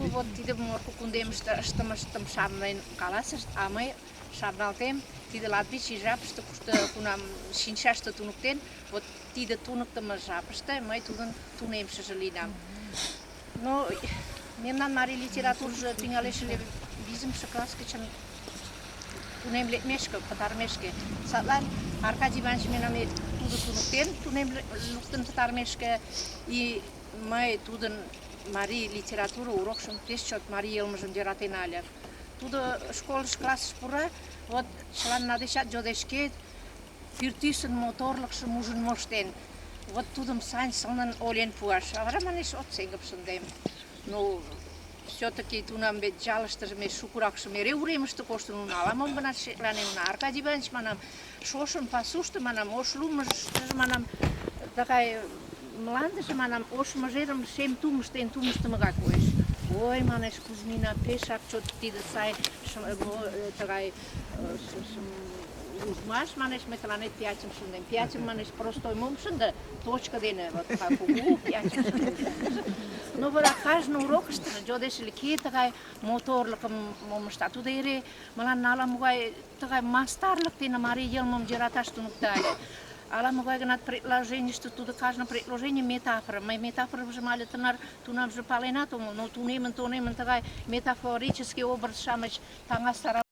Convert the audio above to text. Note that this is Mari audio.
вот тиде морку кундемште штым шарнен каласышт, а мый шарналтем, тиде Латвий жапыште, кушто кунам шинчаште туныктен, вот тиде туныктымо жапыште мый тудын тунемшыже лийынам. Но мемнан марий литературыжо тӱҥалеш ыле 5-ше класс гычын тунем лекмешке, пытарымешке. Садлан Аркадий Иванович мемнам тудо туныктен, тунем луктын пытарымешке, и мый тудын марий литература урокшым пеш чот марий йылмыжым йӧратен ыле. Тудо школыш классыш пура, вот чыланна дечат йодешкет, пӱртӱсын моторлыкшым ужын моштен. Вот тудым сайын сылнын ойлен пуаш. А вара манеш, от сеҥгып шындем. Ну, все-таки тунам вет жалыштыже ме шукыракшым эре уремыште коштын уна, ала-мом гына шекланен уна. Аркадий Иванович, манам, шошым пасушто, манам, ош лумыштыжо, манам, такай мландыже, манам, ош мыжерым шем тумыштен тумыштымо гай коеш. Ой, манеш, Кузьмина, пешак чот тиде сай тыгай ужмаш, манеш, мый тыланет 5-ым шындем. 5-ым, манеш, простой мом шынде, точка дене, вот такай кугу 5-ым шындем. Но вара кажне урокыштыжо йодеш ыле, кӧ тыгай моторлыкым мом ышта. Тудо эре мыланна ала-могай тыгай мастарлык дене марий йылмым йӧраташ туныкта ыле. Ала-могай гынат предложенийыште тудо кажне предложений метафора. Мый метафорыжым але тунамже паленат омыл, но тунемын тыгай метафорический образ-шамыч таҥастара.